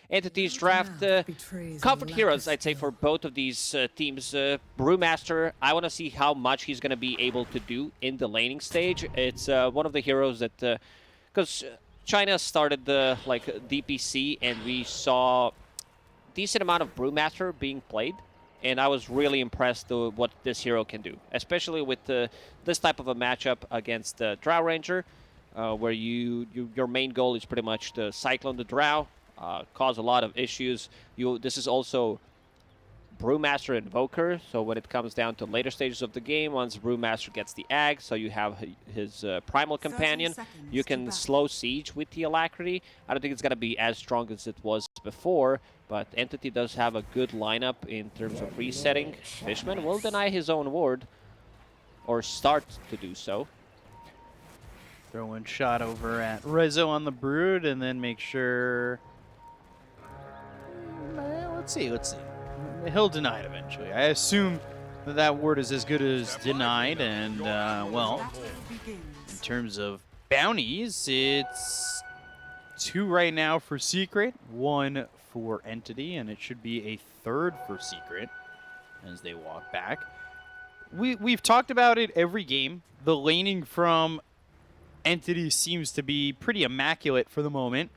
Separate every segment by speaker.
Speaker 1: Entities draft comfort heroes, I'd say, for both of these teams. Brewmaster, I want to see how much he's going to be able to do in the laning stage. It's one of the heroes that, because China started the DPC, and we saw decent amount of Brewmaster being played, and I was really impressed with what this hero can do, especially with this type of a matchup against the Drow Ranger, where your main goal is pretty much to cyclone the Drow, cause a lot of issues. This is also Brewmaster Invoker, so when it comes down to later stages of the game, once Brewmaster gets the Ag, so you have his Primal Companion, you can slow Siege with the Alacrity. I don't think it's going to be as strong as it was before, but Entity does have a good lineup in terms of resetting. Fishman will deny his own ward, or start to do so.
Speaker 2: Throw one shot over at Rezo on the Brood, and then make sure... Let's see. He'll deny it eventually. I assume that word is as good as denied, and, well, in terms of bounties, it's 2 right now for Secret, 1 for Entity, and it should be a 3rd for Secret as they walk back. We've talked about it every game. The laning from Entity seems to be pretty immaculate for the moment,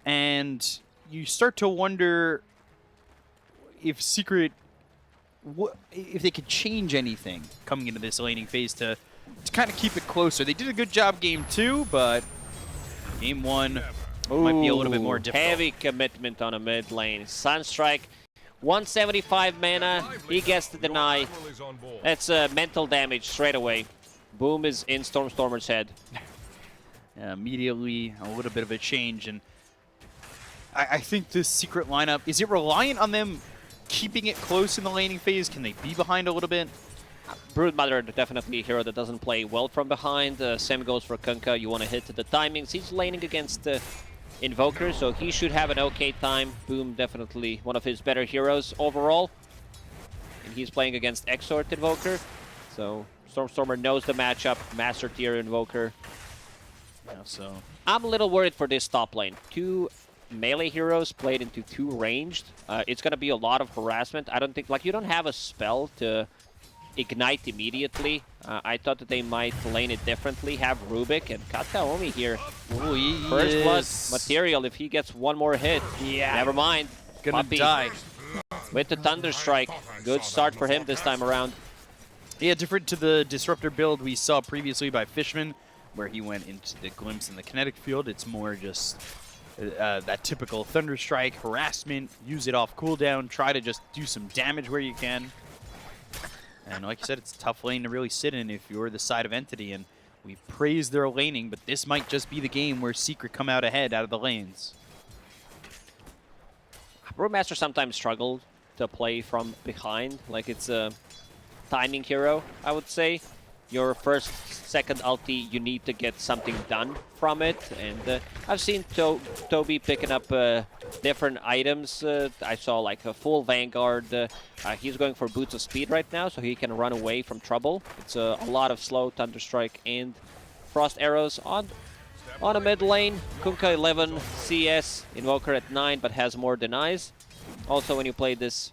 Speaker 2: and you start to wonder if Secret, if they could change anything coming into this laning phase to kind of keep it closer. They did a good job game 2, but game 1 might be a little bit more difficult.
Speaker 1: Heavy commitment on a mid lane. Sunstrike, 175 mana, he gets to deny. That's mental damage straight away. Boom is in Stormstormer's head.
Speaker 2: Immediately a little bit of a change, and I think this Secret lineup, is it reliant on them keeping it close in the laning phase? Can they be behind a little bit?
Speaker 1: Broodmother, definitely a hero that doesn't play well from behind. Same goes for Kunkka. You want to hit the timings. He's laning against Invoker, so he should have an okay time. Boom, definitely one of his better heroes overall. And he's playing against Exort Invoker. So Stormstormer knows the matchup. Master tier Invoker.
Speaker 2: Yeah, so
Speaker 1: I'm a little worried for this top lane. 2 melee heroes played into 2 ranged. It's going to be a lot of harassment. I don't think, you don't have a spell to ignite immediately. I thought that they might lane it differently, have Rubik and Kataomi here.
Speaker 2: Ooh,
Speaker 1: First blood material if he gets one more hit.
Speaker 2: Yeah.
Speaker 1: Never mind.
Speaker 2: Gonna die.
Speaker 1: With the Thunder Strike. Good start for him this time around.
Speaker 2: Yeah, different to the Disruptor build we saw previously by Fishman, where he went into the Glimpse in the kinetic field. It's more just that typical Thunder Strike, harassment, use it off cooldown, try to just do some damage where you can. And like you said, it's a tough lane to really sit in if you're the side of Entity, and we praise their laning, but this might just be the game where Secret come out ahead out of the lanes.
Speaker 1: Brewmaster sometimes struggled to play from behind, it's a timing hero, I would say. Your first, second ulti, you need to get something done from it. And I've seen Toby picking up different items. I saw a full Vanguard. He's going for Boots of Speed right now, so he can run away from trouble. It's a lot of slow Thunderstrike and Frost Arrows on a mid lane. Kunkka 11 CS, Invoker at 9, but has more denies. Also, when you play this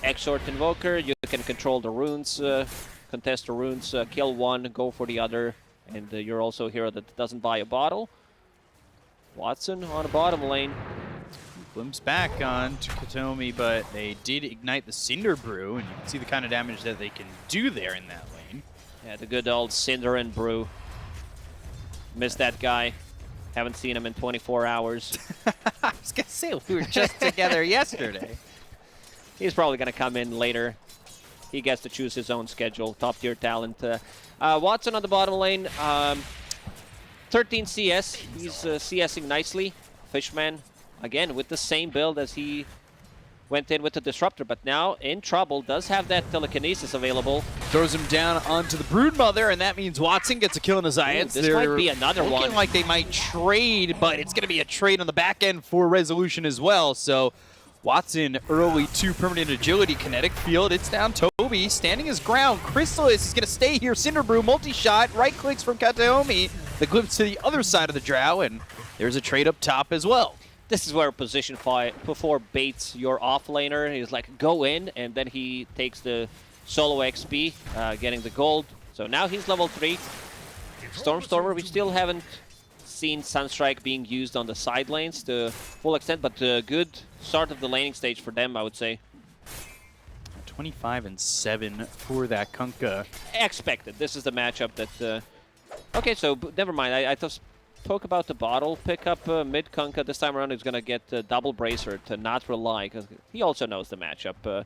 Speaker 1: Exort Invoker, you can control the runes. Contest the runes, kill one, go for the other, and you're also a hero that doesn't buy a bottle. Watson on the bottom lane.
Speaker 2: Glimpse back on to Kataomi, but they did ignite the Cinder Brew, and you can see the kind of damage that they can do there in that lane.
Speaker 1: Yeah, the good old Cinder and Brew. Missed that guy. Haven't seen him in 24 hours.
Speaker 2: I was going to say, we were just together yesterday.
Speaker 1: He's probably going to come in later. He gets to choose his own schedule. Top tier talent. Watson on the bottom lane. 13 CS. He's CSing nicely. Fishman, again, with the same build as he went in with the Disruptor, but now in trouble. Does have that telekinesis available.
Speaker 2: Throws him down onto the Broodmother, and that means Watson gets a kill in the Zayats.
Speaker 1: This might be another one.
Speaker 2: Looking like they might trade, but it's going to be a trade on the back end for Resolution as well. So Watson early 2 permanent agility kinetic field. It's down Toby standing his ground. Chrysalis is going to stay here. Cinderbrew multi-shot. Right clicks from Kataomi. The glimpse to the other side of the Drow, and there's a trade up top as well.
Speaker 1: This is where position 4 baits your offlaner. He's like, go in, and then he takes the solo XP, getting the gold. So now he's level 3. Stormstormer, we still haven't seen Sunstrike being used on the side lanes to full extent, but a good start of the laning stage for them, I would say.
Speaker 2: 25-7 for that Kunkka.
Speaker 1: Expected. This is the matchup that... Okay, so never mind. I spoke about the bottle pickup. Mid Kunkka this time around is going to get double bracer to not rely, because he also knows the matchup.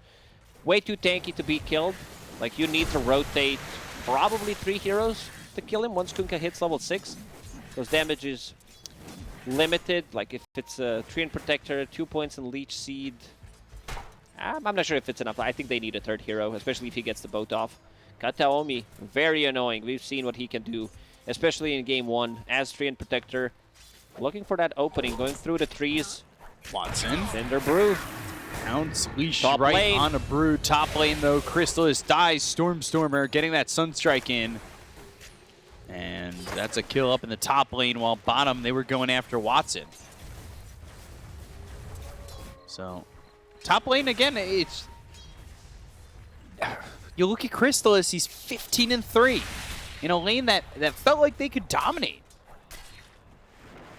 Speaker 1: Way too tanky to be killed. Like, you need to rotate probably 3 heroes to kill him once Kunkka hits level 6. Because damage is limited. Like, if it's a Treant Protector, 2 points in Leech Seed... I'm not sure if it's enough. I think they need a 3rd hero, especially if he gets the boat off. Kataomi, very annoying. We've seen what he can do, especially in game 1 as Treant Protector. Looking for that opening, going through the trees.
Speaker 2: Watson.
Speaker 1: Cinder Brew.
Speaker 2: Counts leash
Speaker 1: Top
Speaker 2: right
Speaker 1: lane.
Speaker 2: on a Brew. Top lane, though, Crystallis dies. Stormstormer getting that Sunstrike in. And that's a kill up in the top lane, while bottom, they were going after Watson. So... top lane, again, it's... You look at Crystallis, he's 15-3 in a lane that felt like they could dominate.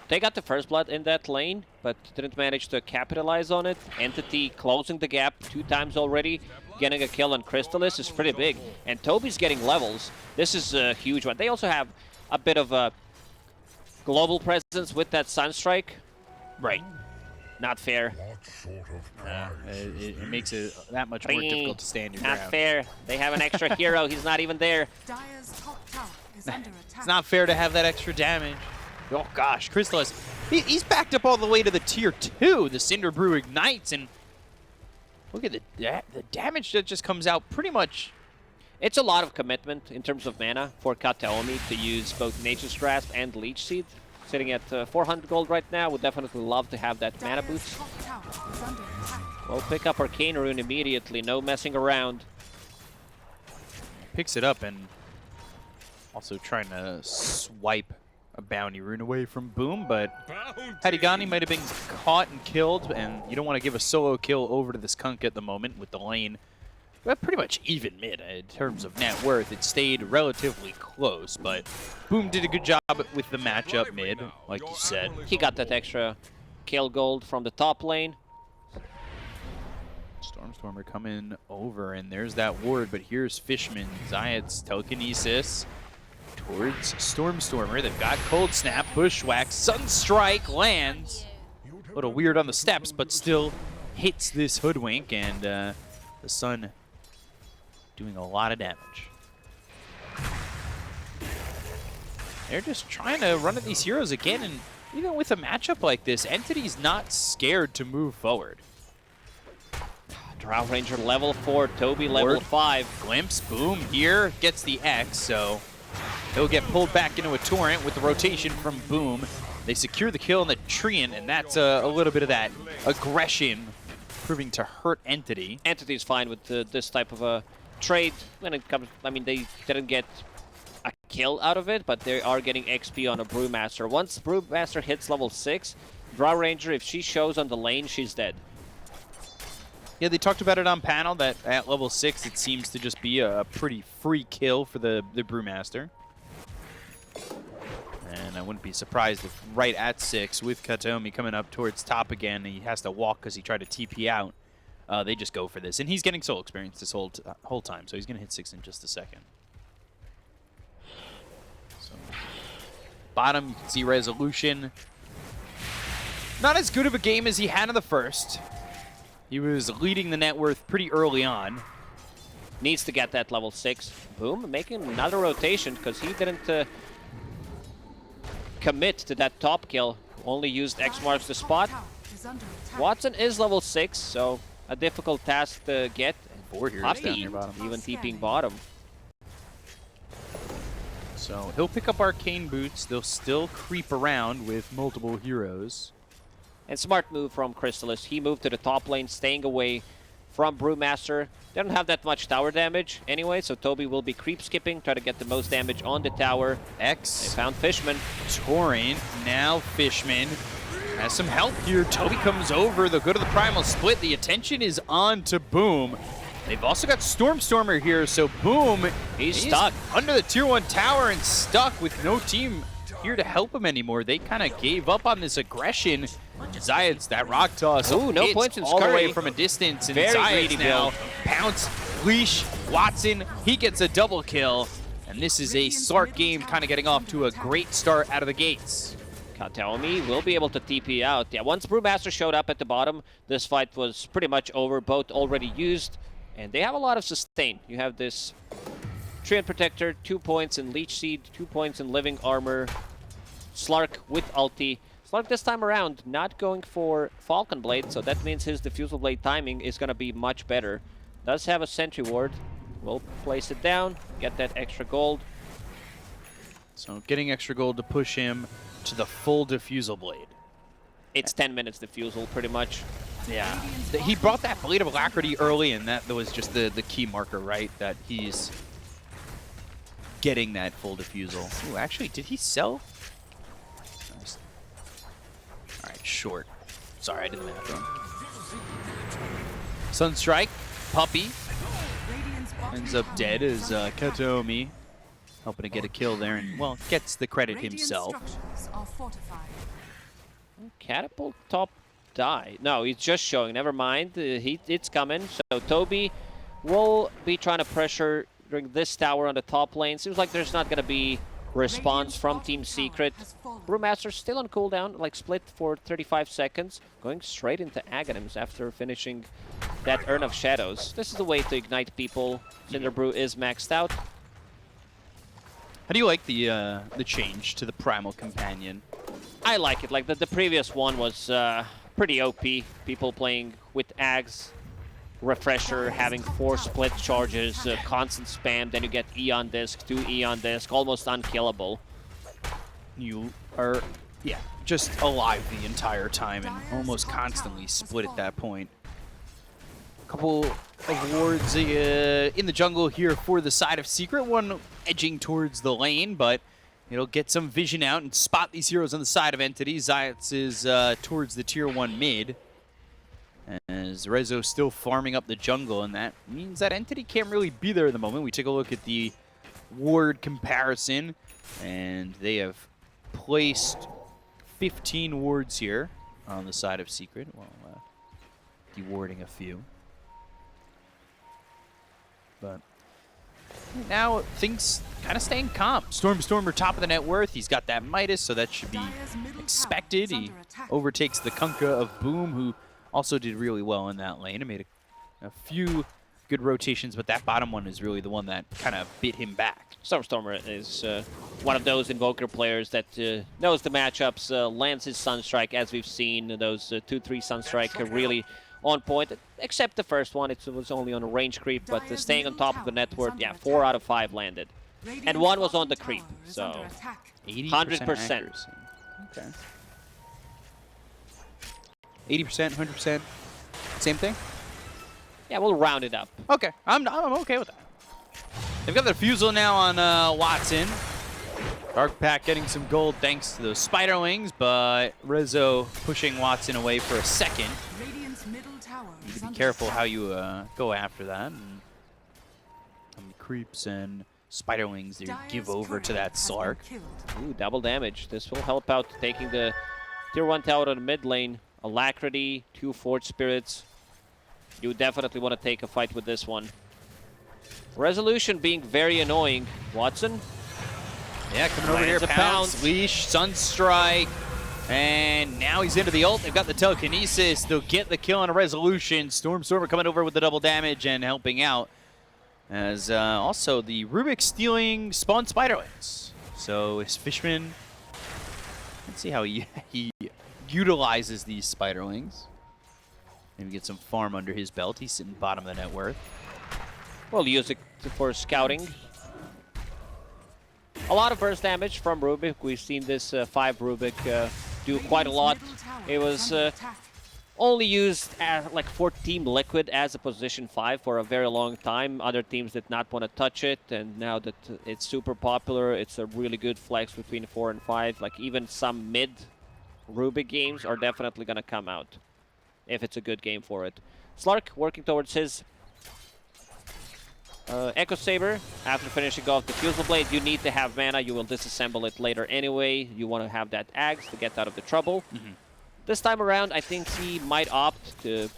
Speaker 1: They got the first blood in that lane, but didn't manage to capitalize on it. Entity closing the gap 2 times already. Getting a kill on Crystallis is pretty big. And Toby's getting levels. This is a huge one. They also have a bit of a global presence with that Sunstrike.
Speaker 2: Right.
Speaker 1: Not fair.
Speaker 2: It makes it that much more difficult to stand your ground.
Speaker 1: Not fair. They have an extra hero. He's not even there.
Speaker 2: It's not fair to have that extra damage. Oh gosh, Crystallis, he's backed up all the way to the tier 2. The Cinder Brew ignites, and look at the damage that just comes out pretty much.
Speaker 1: It's a lot of commitment in terms of mana for Kataomi to use both Nature's Grasp and Leech Seed. Sitting at 400 gold right now. Would definitely love to have that mana boost. We'll pick up Arcane Rune immediately. No messing around.
Speaker 2: Picks it up and also trying to swipe a bounty rune away from Boom, but Hadigani might have been caught and killed, and you don't want to give a solo kill over to this Kunkka at the moment with the lane. But pretty much even mid in terms of net worth. It stayed relatively close, but Boom did a good job with the matchup mid, like you said.
Speaker 1: He got that extra kill gold from the top lane.
Speaker 2: Stormstormer coming over, and there's that ward, but here's Fishman. Zayat's telekinesis towards Stormstormer. They've got Cold Snap, Bushwhack, Sunstrike lands. A little weird on the steps, but still hits this Hoodwink, and the Sun doing a lot of damage. They're just trying to run at these heroes again, and even with a matchup like this, Entity's not scared to move forward.
Speaker 1: Drow Ranger level 4, Toby level 5.
Speaker 2: Glimpse, Boom here, gets the X, so he'll get pulled back into a Torrent with the rotation from Boom. They secure the kill on the Treant, and that's a little bit of that aggression proving to hurt Entity.
Speaker 1: Entity's fine with this type of a trade when it comes. I mean, they didn't get a kill out of it, but they are getting XP on a Brewmaster. Once Brewmaster hits level 6, Drow Ranger, if she shows on the lane, she's dead.
Speaker 2: Yeah, they talked about it on panel that at level 6, it seems to just be a pretty free kill for the Brewmaster. And I wouldn't be surprised if right at 6, with Kataomi coming up towards top again, he has to walk because he tried to TP out. They just go for this. And he's getting soul experience this whole time, so he's going to hit 6 in just a second. So, bottom, you can see Resolution. Not as good of a game as he had in the first. He was leading the net worth pretty early on.
Speaker 1: Needs to get that level 6. Boom, making another rotation because he didn't commit to that top kill. Only used X marks the spot. Watson is level 6, so a difficult task to get.
Speaker 2: 4 heroes
Speaker 1: Poppy,
Speaker 2: down near bottom.
Speaker 1: even TPing bottom.
Speaker 2: So he'll pick up Arcane Boots. They'll still creep around with multiple heroes.
Speaker 1: And smart move from Crystallis. He moved to the top lane, staying away from Brewmaster. They don't have that much tower damage anyway, so Toby will be creep skipping, try to get the most damage on the tower.
Speaker 2: X.
Speaker 1: They found Fishman.
Speaker 2: Torrent. Now Fishman. has some help here. Toby comes over. They'll go to the Primal Split. The attention is on to Boom. They've also got Stormer here, so Boom, he's stuck under the Tier 1 tower and stuck with no team here to help him anymore. They kind of gave up on this aggression. Zayat's that rock toss.
Speaker 1: Ooh, no points in
Speaker 2: all the
Speaker 1: Scurry.
Speaker 2: way from a distance, and
Speaker 1: Very
Speaker 2: Zayat's
Speaker 1: greedy
Speaker 2: now
Speaker 1: build.
Speaker 2: pounce, leash, Watson. He gets a double kill, and this is a Slark game kind of getting off to a great start out of the gates.
Speaker 1: Kataomi will be able to TP out. Yeah, once Brewmaster showed up at the bottom, this fight was pretty much over. Both already used, and they have a lot of sustain. You have this Treant Protector, 2 points in Leech Seed, 2 points in Living Armor. Slark with ulti. Slark this time around not going for Falcon Blade, so that means his Diffusal Blade timing is going to be much better. Does have a Sentry Ward. We'll place it down, get that extra gold.
Speaker 2: So getting extra gold to push him to the full Diffusal Blade.
Speaker 1: It's 10 minutes Diffusal, pretty much.
Speaker 2: Yeah. He brought that Blade of Alacrity early, and that was just the key marker, right? That he's getting that full Diffusal. Ooh, actually, did he sell? Nice. All right, short. Sorry, I did the math wrong. Sunstrike, Puppy, ends up dead as Kataomi helping to get a kill there, and, well, gets the credit himself.
Speaker 1: Catapult top die. No, he's just showing. Never mind. It's coming. So Toby will be trying to pressure during this tower on the top lane. Seems like there's not going to be response from Team Secret. Brewmaster still on cooldown, like split for 35 seconds. Going straight into Aghanims after finishing that Urn of Shadows. This is the way to ignite people. Cinderbrew is maxed out.
Speaker 2: How do you like the change to the Primal Companion?
Speaker 1: I like it. Like the previous one was pretty OP. People playing with Ags, Refresher, having 4 split charges, constant spam, then you get Eon Disc, 2 Eon Disc, almost unkillable.
Speaker 2: You are, yeah, just alive the entire time and almost constantly split at that point. Couple of wards in the jungle here for the side of Secret. One edging towards the lane, but it'll get some vision out and spot these heroes on the side of Entity. Zayats is towards the Tier 1 mid. As Rezo still farming up the jungle, and that means that Entity can't really be there at the moment. We take a look at the ward comparison, and they have placed 15 wards here on the side of Secret, while dewarding a few. But now things kind of staying calm. Stormer top of the net worth. He's got that Midas, so that should be expected. He overtakes the Kunkka of Boom, who also did really well in that lane and made a few good rotations, but that bottom one is really the one that kind of bit him back.
Speaker 1: Stormer is one of those Invoker players that knows the matchups, lands his Sunstrike, as we've seen. Those 2-3 Sunstrike are really on point, except the first one. It was only on a range creep, but staying on top of the net worth, yeah, 4 out of 5 landed. And 1 was on the creep, so 100%.
Speaker 2: Okay. 80%, 100%, same thing?
Speaker 1: Yeah, we'll round it up.
Speaker 2: Okay, I'm okay with that. They've got the Refusal now on Watson. Dark Pack getting some gold thanks to those Spiderlings, but Rezo pushing Watson away for a second. You need to be careful how you go after that. And creeps and Spiderlings, they give over to that Slark.
Speaker 1: Ooh, double damage. This will help out taking the Tier 1 tower on the mid lane. Alacrity, 2 Forge Spirits. You definitely want to take a fight with this one. Resolution being very annoying. Watson?
Speaker 2: Yeah, coming over here, Pounce, Leash, Sunstrike, and now he's into the ult. They've got the Telekinesis. They'll get the kill on a Resolution. Stormer coming over with the double damage and helping out. As also the Rubik stealing spawn Spiderlings. So his Fishman, let's see how he utilizes these Spiderlings. Maybe get some farm under his belt. He's sitting bottom of the net worth.
Speaker 1: We'll use it for scouting. A lot of burst damage from Rubik. We've seen this 5 Rubik do quite a lot. It was only used like for Team Liquid as a position 5 for a very long time. Other teams did not want to touch it, and now that it's super popular, it's a really good flex between 4 and 5. Like even some mid Rubik games are definitely going to come out if it's a good game for it. Slark working towards his Echo Saber. After finishing off the Fusel Blade, you need to have mana. You will disassemble it later anyway. You want to have that Axe to get out of the trouble. This time around, I think he might opt to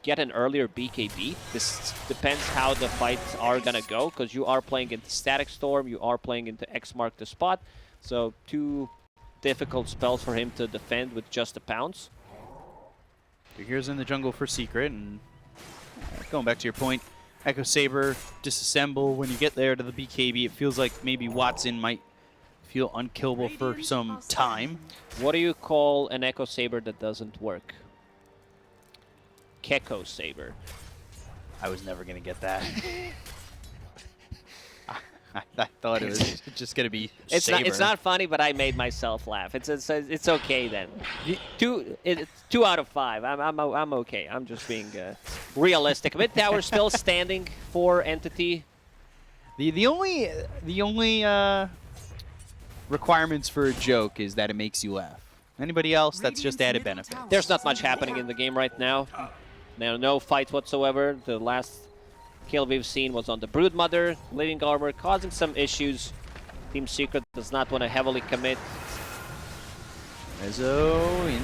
Speaker 1: get an earlier BKB. This depends how the fights are going to go, because you are playing into Static Storm, you are playing into X Mark the Spot. So 2 difficult spells for him to defend with just a pounce.
Speaker 2: Here's in the jungle for Secret, and going back to your point, Echo Saber, disassemble. When you get there to the BKB, it feels like maybe Watson might feel unkillable for some time.
Speaker 1: What do you call an Echo Saber that doesn't work? Keko Saber.
Speaker 2: I was never going to get that. I thought it was just going to be Saber.
Speaker 1: It's not funny, but I made myself laugh. It's okay then. 2 out of 5. I'm okay. I'm just being realistic. Mid tower still standing for Entity.
Speaker 2: The only requirements for a joke is that it makes you laugh. Anybody else, that's just added benefit.
Speaker 1: There's not much happening in the game right now. No fight whatsoever. The last kill we've seen was on the Broodmother, Living Armor, causing some issues. Team Secret does not want to heavily commit.
Speaker 2: Mezzo in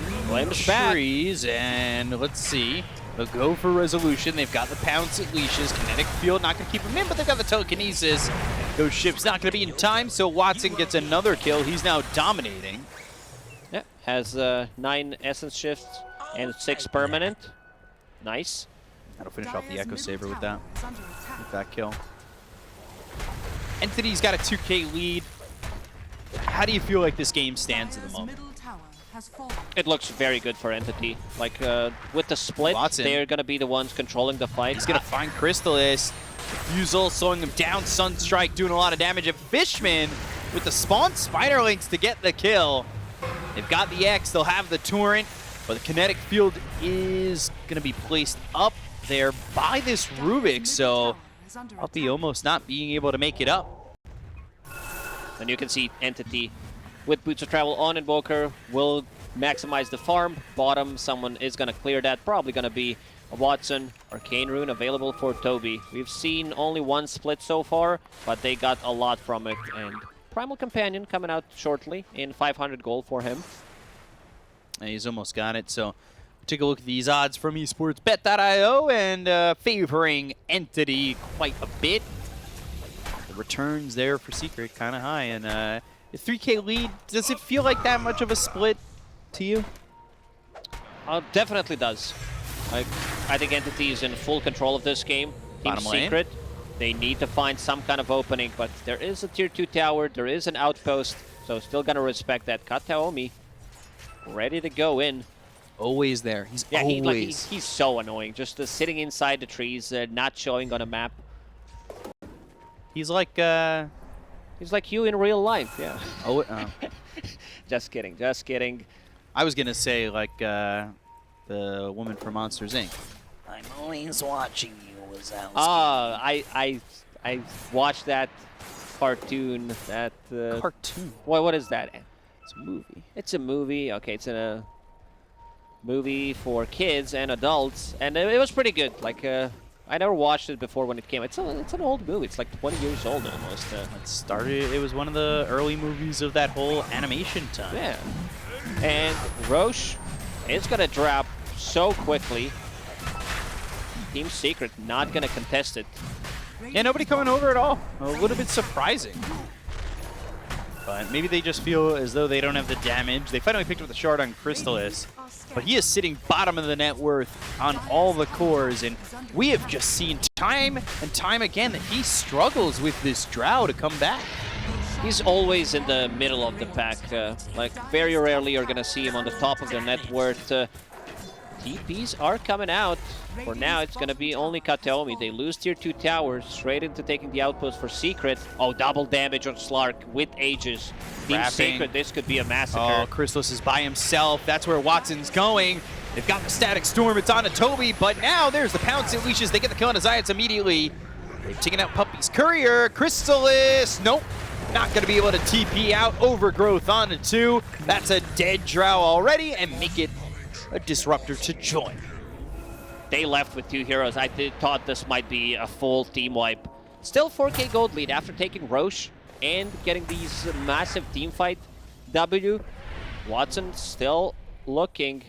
Speaker 2: the trees, and let's see. They'll go for resolution. They've got the pounce at leashes. Kinetic field not going to keep him in, but they've got the telekinesis. Those ships not going to be in time, so Watson gets another kill. He's now dominating.
Speaker 1: Yeah, has 9 essence shifts and 6 permanent. Nice.
Speaker 2: That'll finish off the Echo Saber with that kill. Entity's got a 2K lead. How do you feel like this game stands at the moment?
Speaker 1: It looks very good for Entity. Like, with the split,
Speaker 2: Watson,
Speaker 1: they're going to be the ones controlling the fight.
Speaker 2: He's going to find Crystallis. Fusel slowing him down. Sunstrike doing a lot of damage. And Fishman with the spawn Spiderlinks to get the kill. They've got the X. They'll have the Torrent. But the kinetic field is going to be placed up there by this Rubik. So I'll be almost not being able to make it up.
Speaker 1: And you can see Entity with Boots of Travel on Invoker will maximize the farm. Bottom, someone is going to clear that. Probably going to be a Watson. Arcane Rune available for Toby. We've seen only 1 split so far, but they got a lot from it. And Primal Companion coming out shortly in 500 gold for him.
Speaker 2: And he's almost got it. So take a look at these odds from esportsbet.io and favoring Entity quite a bit. The returns there for Secret kind of high. And a 3K lead, does it feel like that much of a split to you?
Speaker 1: Definitely does. I think Entity is in full control of this game. Team Secret, they need to find some kind of opening, but there is a tier 2 tower, there is an outpost, so still gonna respect that. Kataomi ready to go in.
Speaker 2: Always there. He's always.
Speaker 1: He's so annoying. Just sitting inside the trees, not showing on a map.
Speaker 2: He's like
Speaker 1: you in real life, yeah.
Speaker 2: Oh,
Speaker 1: Just kidding, just kidding.
Speaker 2: I was gonna say like the woman from Monsters Inc. I'm always watching you, Wazowski.
Speaker 1: I watched that cartoon. That
Speaker 2: cartoon.
Speaker 1: What is that?
Speaker 2: It's a movie.
Speaker 1: It's a movie. Okay, it's a movie for kids and adults, and it was pretty good. Like I never watched it before when it came. It's an old movie. It's like 20 years old almost.
Speaker 2: It was one of the early movies of that whole animation time.
Speaker 1: Yeah. And Roche is gonna drop so quickly. Team Secret not gonna contest it.
Speaker 2: Yeah, nobody coming over at all. A little bit surprising. But maybe they just feel as though they don't have the damage. They finally picked up the shard on Crystallis, but he is sitting bottom of the net worth on all the cores, and we have just seen time and time again that he struggles with this Drow to come back.
Speaker 1: He's always in the middle of the pack. Like, very rarely you're going to see him on the top of the net worth. TPs are coming out. For now, it's going to be only Kataomi. They lose tier 2 towers, straight into taking the outpost for Secret. Oh, double damage on Slark with Aegis. Team Secret, this could be a massacre.
Speaker 2: Oh, Crystallis is by himself. That's where Watson's going. They've got the Static Storm. It's on to Toby, but now there's the Pounce and Leashes. They get the kill on Zayats immediately. They've taken out Puppy's Courier. Crystallis, nope. not going to be able to TP out. Overgrowth onto 2. That's a dead Drow already, and make it a disruptor to join.
Speaker 1: They left with 2 heroes. I thought this might be a full team wipe. Still 4K gold lead after taking Roche and getting these massive team fight W. Watson still looking.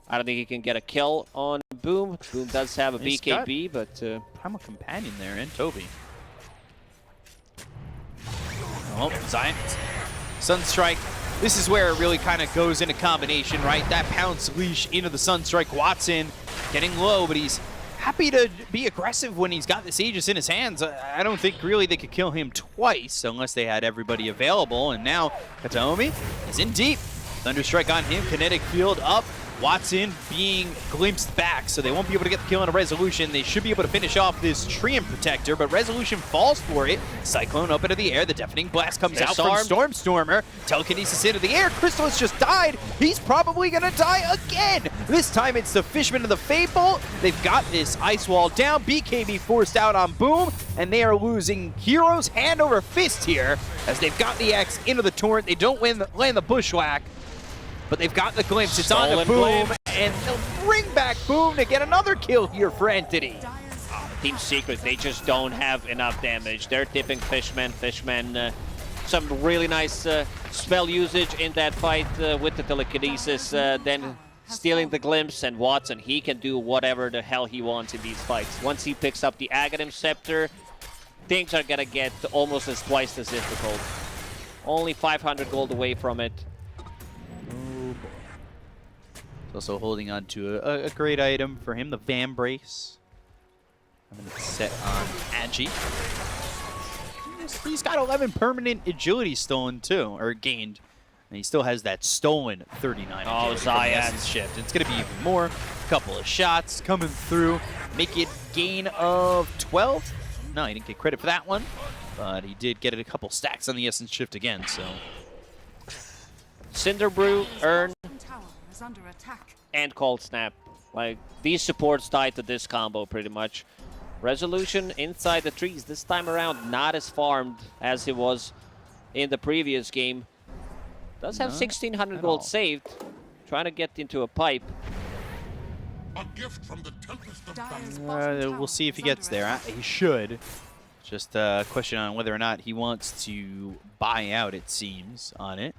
Speaker 1: I don't think he can get a kill on Boom. Boom does have a BKB, but...
Speaker 2: Primal Companion there, and Toby. Oh, Zion. Sunstrike. This is where it really kind of goes into combination, right? That Pounce leash into the Sunstrike. Watson getting low, but he's happy to be aggressive when he's got this Aegis in his hands. I don't think really they could kill him twice unless they had everybody available. And now Kataomi is in deep. Thunderstrike on him, kinetic field up. Watson being glimpsed back, so they won't be able to get the kill on a Resolution. They should be able to finish off this Treant Protector, but Resolution falls for it. Cyclone up into the air. The Deafening Blast comes out from Stormstormer. Telekinesis into the air. Crystal has just died. He's probably going to die again. This time it's the Fishman of the Fable. They've got this Ice Wall down. BKB forced out on Boom, and they are losing heroes hand over fist here as they've got the X into the Torrent. They don't land the Bushwhack, but they've got the glimpse. It's on to Boom, and they'll bring back Boom to get another kill here for Entity.
Speaker 1: Team Secret, they just don't have enough damage. They're tipping Fishman. Fishman, some really nice spell usage in that fight with the telekinesis, then stealing the glimpse, and Watson, he can do whatever the hell he wants in these fights. Once he picks up the Aghanim Scepter, things are gonna get almost twice as difficult. Only 500 gold away from it.
Speaker 2: Also holding on to a great item for him, the Van Brace. I'm going to set on Agi. He's got 11 permanent agility stolen too, or gained. And he still has that stolen 39 agility from the Essence Shift. It's going to be even more. A couple of shots coming through. Make it gain of 12. No, he didn't get credit for that one. But he did get a couple stacks on the Essence Shift again, so...
Speaker 1: Cinder Brew, Urn, and Cold Snap. Like, these supports tied to this combo pretty much. Resolution inside the trees. This time around, not as farmed as it was in the previous game. Does have 1,600 gold saved. Trying to get into a pipe.
Speaker 3: A gift from the Tempest of
Speaker 2: we'll see if he gets there. He should. Just a question on whether or not he wants to buy out, it seems, on it.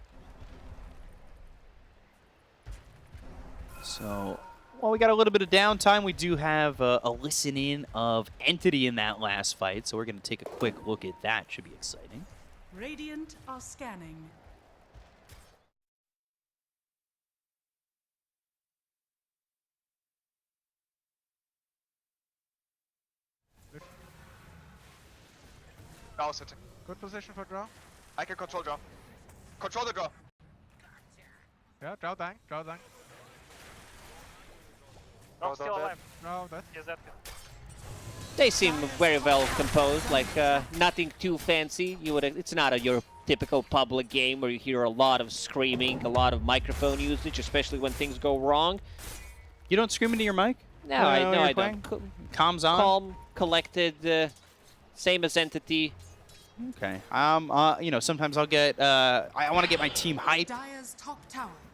Speaker 2: So, while we got a little bit of downtime, we do have a listen-in of Entity in that last fight, so we're going to take a quick look at that. Should be exciting.
Speaker 4: Radiant are scanning.
Speaker 5: Draw sitting. Good position for draw. I can control draw. Control the draw.
Speaker 6: Yeah, draw dying, draw dying.
Speaker 5: Draw still alive.
Speaker 6: No, that.
Speaker 5: Is that
Speaker 1: They seem very well composed, like nothing too fancy. It's not your typical public game where you hear a lot of screaming, a lot of microphone usage, especially when things go wrong.
Speaker 2: You don't scream into your mic?
Speaker 1: No, I don't.
Speaker 2: Comms on?
Speaker 1: Calm, collected, same as Entity.
Speaker 2: Okay. You know, sometimes I'll get, I want to get my team hyped.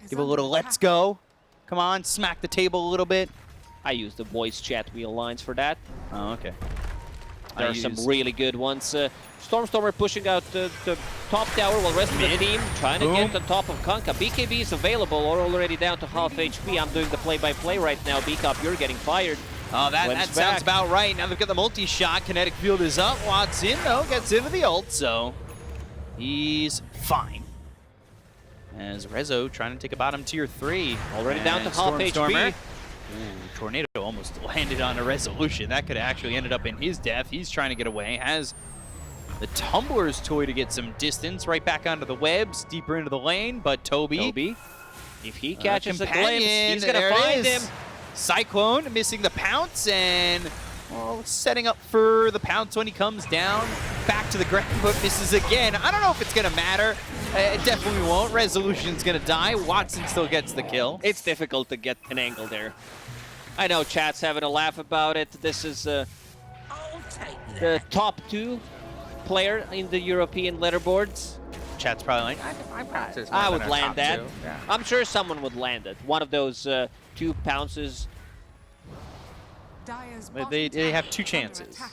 Speaker 2: Give a little let's go. Come on, smack the table a little bit.
Speaker 1: I use the voice chat wheel lines for that.
Speaker 2: Oh, okay.
Speaker 1: There are some really good ones. Stormstormer pushing out the top tower while the rest of the team trying to get on top of Kanka. BKB is available or already down to half HP. I'm doing the play-by-play right now. B-Cup, you're getting fired.
Speaker 2: Oh, that sounds about right. Now they've got the multi-shot. Kinetic field is up. Watson, though, gets into the ult, so he's fine. As Rezo trying to take a bottom tier 3.
Speaker 1: Already down to half HP.
Speaker 2: Ooh, Tornado almost landed on a Resolution. That could have actually ended up in his death. He's trying to get away. Has the Tumbler's toy to get some distance right back onto the webs, deeper into the lane. But Toby,
Speaker 1: if he catches a glimpse, he's going to find him.
Speaker 2: Cyclone missing the pounce and setting up for the pounce when he comes down. Back to the ground, but misses again. I don't know if it's going to matter. It definitely won't. Resolution's going to die. Watson still gets the kill.
Speaker 1: It's difficult to get an angle there. I know chat's having a laugh about it. This is the top 2 player in the European leaderboards.
Speaker 2: Chat's probably like, I practice more
Speaker 1: I
Speaker 2: than
Speaker 1: would
Speaker 2: a
Speaker 1: land
Speaker 2: top
Speaker 1: that.
Speaker 2: two. Yeah.
Speaker 1: I'm sure someone would land it. One of those 2 pounces.
Speaker 4: Dire's
Speaker 2: They
Speaker 4: bottom
Speaker 2: have
Speaker 4: tower
Speaker 2: 2
Speaker 4: is under
Speaker 2: chances.
Speaker 4: attack.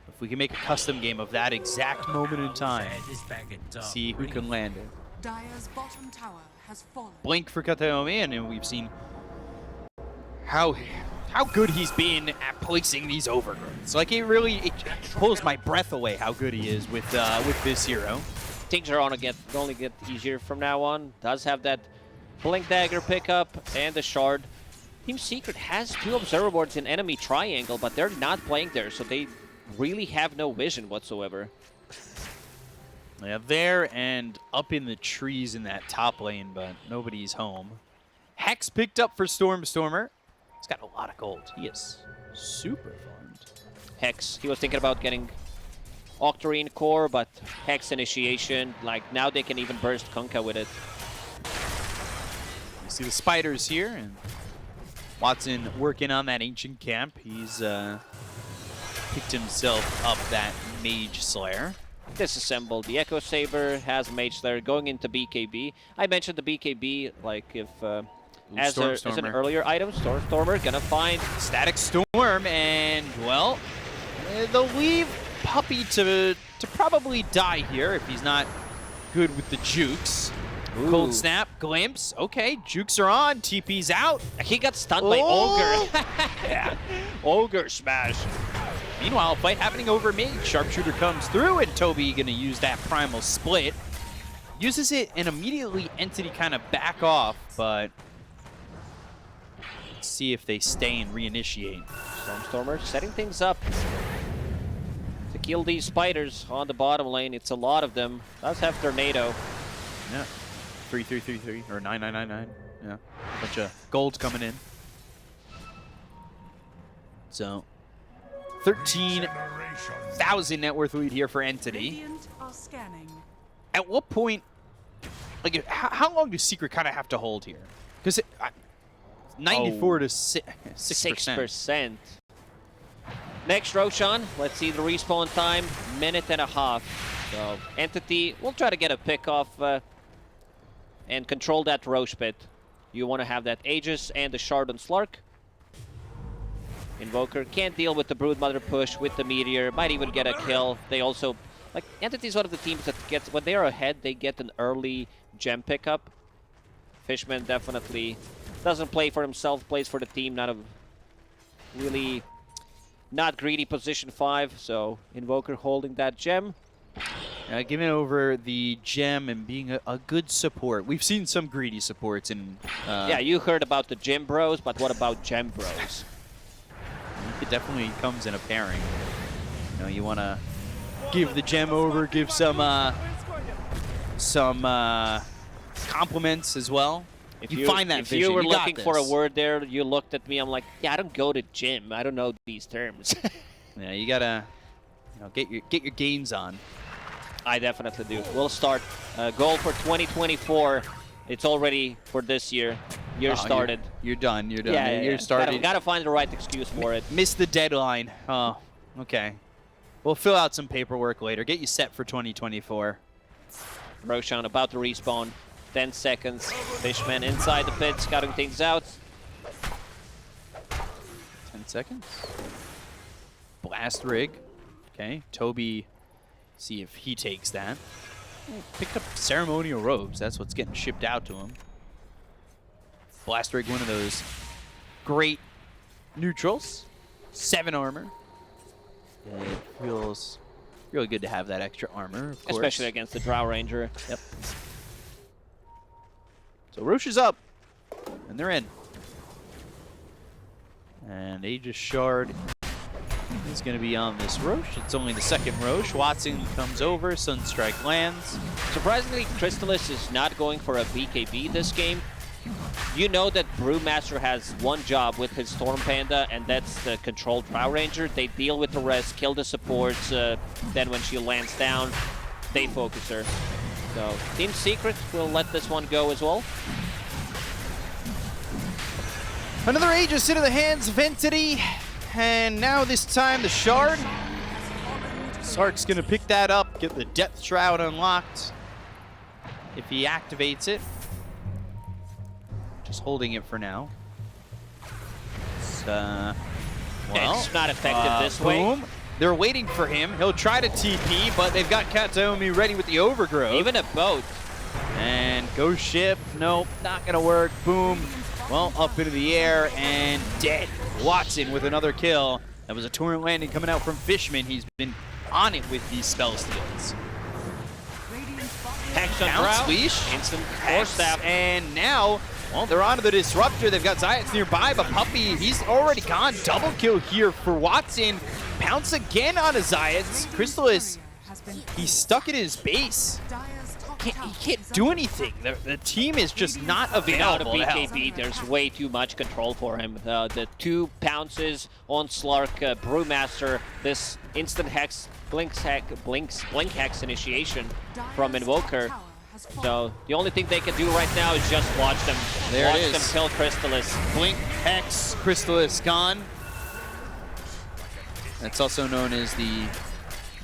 Speaker 2: If we can make a custom game of that exact moment in time, see who can land it.
Speaker 4: Dire's bottom tower has fallen.
Speaker 2: Blink for Kataomi, and we've seen how good he's been at placing these overgrowths. Like it pulls my breath away how good he is with this hero.
Speaker 1: Things are only get easier from now on. Does have that Blink Dagger pickup and the Shard. Team Secret has 2 observer boards in enemy triangle, but they're not playing there, so they really have no vision whatsoever.
Speaker 2: Yeah, there and up in the trees in that top lane, but nobody's home. Hex picked up for Stormer. He's got a lot of gold. He is super farmed.
Speaker 1: Hex, he was thinking about getting Octarine Core, but Hex Initiation, like now they can even burst Kunkka with it.
Speaker 2: You see the spiders here, and Watson working on that ancient camp. He's picked himself up that Mage Slayer.
Speaker 1: Disassembled the Echo Saber, has Mage Slayer going into BKB. I mentioned the BKB, like if as an earlier item, Stormer gonna find
Speaker 2: Static Storm, and well, they'll leave Puppy to probably die here if he's not good with the jukes.
Speaker 1: Ooh.
Speaker 2: Cold Snap, Glimpse, okay, jukes are on, TP's out.
Speaker 1: He got stunned by Ogre.
Speaker 2: Yeah.
Speaker 1: Ogre smash.
Speaker 2: Meanwhile, fight happening over mid. Sharpshooter comes through, and Toby gonna use that Primal Split. Uses it, and immediately Entity kind of back off, but let's see if they stay and reinitiate.
Speaker 1: Stormer setting things up to kill these spiders on the bottom lane. It's a lot of them. Does have Tornado.
Speaker 2: Yeah. 3333 or 9999. Yeah. Bunch of gold coming in. So 13,000 net worth lead here for Entity.
Speaker 4: Radiant are scanning.
Speaker 2: At what point, like, how long does Secret kind of have to hold here? Because 94 to 6%.
Speaker 1: Next, Roshan. Let's see the respawn time. Minute and a half. So Entity will try to get a pick off and control that Roche pit. You want to have that Aegis and the Shard on Slark. Invoker can't deal with the Broodmother push with the Meteor. Might even get a kill. They also, like, Entity is one of the teams that gets, when they are ahead, they get an early gem pickup. Fishman definitely doesn't play for himself, plays for the team. Not a really not greedy position 5. So Invoker holding that gem.
Speaker 2: Giving over the gem and being a good support. We've seen some greedy supports in...
Speaker 1: yeah, you heard about the gem bros, but what about gem bros?
Speaker 2: It definitely comes in a pairing. You know, you want to give the gem over, give some compliments as well. If you find that vision,
Speaker 1: you were looking
Speaker 2: got
Speaker 1: for a
Speaker 2: this.
Speaker 1: word there, you looked at me, I'm like, yeah, I don't go to gym. I don't know these terms.
Speaker 2: Yeah, you gotta, you know, get your gains on.
Speaker 1: I definitely do. We'll start. Goal for 2024. It's already for this year. Year started.
Speaker 2: You're done. You're done.
Speaker 1: Yeah,
Speaker 2: You're started.
Speaker 1: We gotta find the right excuse for it.
Speaker 2: Missed the deadline. Oh, okay. We'll fill out some paperwork later. Get you set for 2024.
Speaker 1: Roshan about to respawn. 10 seconds. Fishman inside the pit, scouting things out.
Speaker 2: 10 seconds. Blast rig. Okay, Toby, see if he takes that. Picked up ceremonial robes. That's what's getting shipped out to him. Blast rig, one of those great neutrals. 7 armor. Yeah, it feels really good to have that extra armor, of course.
Speaker 1: Especially against the Drow Ranger.
Speaker 2: Yep. So Roche is up, and they're in. And Aegis Shard is going to be on this Roche. It's only the second Roche. Watson comes over, Sunstrike lands.
Speaker 1: Surprisingly, Crystallis is not going for a BKB this game. You know that Brewmaster has one job with his Storm Panda, and that's the control Drow Ranger. They deal with the rest, kill the supports, then when she lands down, they focus her. So, Team Secret will let this one go as well.
Speaker 2: Another Aegis into the hands of Entity, and now this time the Shard Sark's gonna pick that up, get the Depth Shroud unlocked. If he activates it. Just holding it for now. It's, well,
Speaker 1: it's not effective this way.
Speaker 2: Boom. They're waiting for him. He'll try to TP, but they've got Kataomi ready with the overgrowth.
Speaker 1: Even a boat.
Speaker 2: And go ship. Nope, not gonna work. Boom. Well, up into the air and dead. Watson with another kill. That was a torrent landing coming out from Fishman. He's been on it with these spell steals.
Speaker 1: Hex on
Speaker 2: Bounce
Speaker 1: Drow.
Speaker 2: leash.
Speaker 1: Instant
Speaker 2: Hex,
Speaker 1: force staff.
Speaker 2: and now, well, they're onto the Disruptor. They've got Zayats nearby, but Puppey, he's already gone. Double kill here for Watson. Pounce again on a Zayats. Crystallis, he's stuck in his base. He can't do anything. The team is just not
Speaker 1: Without a
Speaker 2: available to help.
Speaker 1: BKB, there's way too much control for him. The 2 pounces on Slark, Brewmaster, this instant hex, blink hex initiation from Invoker. So the only thing they can do right now is just watch them.
Speaker 2: There it
Speaker 1: watch
Speaker 2: is.
Speaker 1: them kill Crystallis.
Speaker 2: Blink, Hex, Crystallis gone. That's also known as the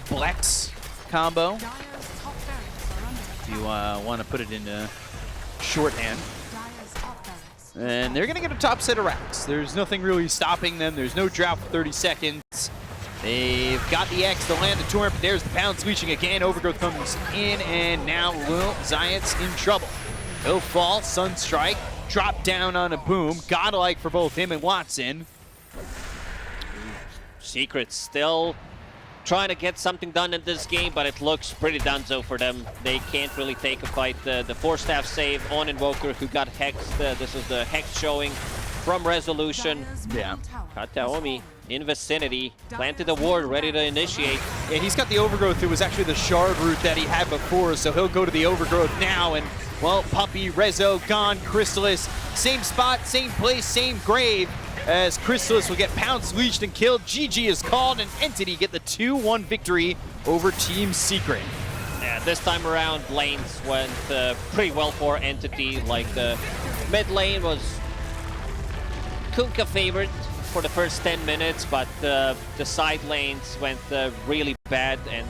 Speaker 2: Blex combo. If you want to put it into shorthand. And they're going to get a top set of racks. There's nothing really stopping them. There's no drought for 30 seconds. They've got the X to land the torrent, but there's the Pounce leashing again. Overgrowth comes in, and now Lil Zayat's in trouble. He'll fall, Sunstrike, drop down on a boom. Godlike for both him and Watson.
Speaker 1: Secret still trying to get something done in this game, but it looks pretty donezo for them. They can't really take a fight. The 4-staff save on Invoker, who got hexed. This is the hex showing from Resolution.
Speaker 2: Yeah.
Speaker 1: Kataomi in vicinity, planted the ward, ready to initiate.
Speaker 2: Yeah, he's got the Overgrowth. It was actually the Shard route that he had before, so he'll go to the Overgrowth now. And, well, Puppey, Rezo, gone, Crystallis, same spot, same place, same grave, as Crystallis will get pounced, leashed, and killed. GG is called, and Entity get the 2-1 victory over Team Secret.
Speaker 1: Yeah, this time around, lanes went pretty well for Entity. Like, the mid lane was Kunkka favored for the first 10 minutes, but the side lanes went really bad, and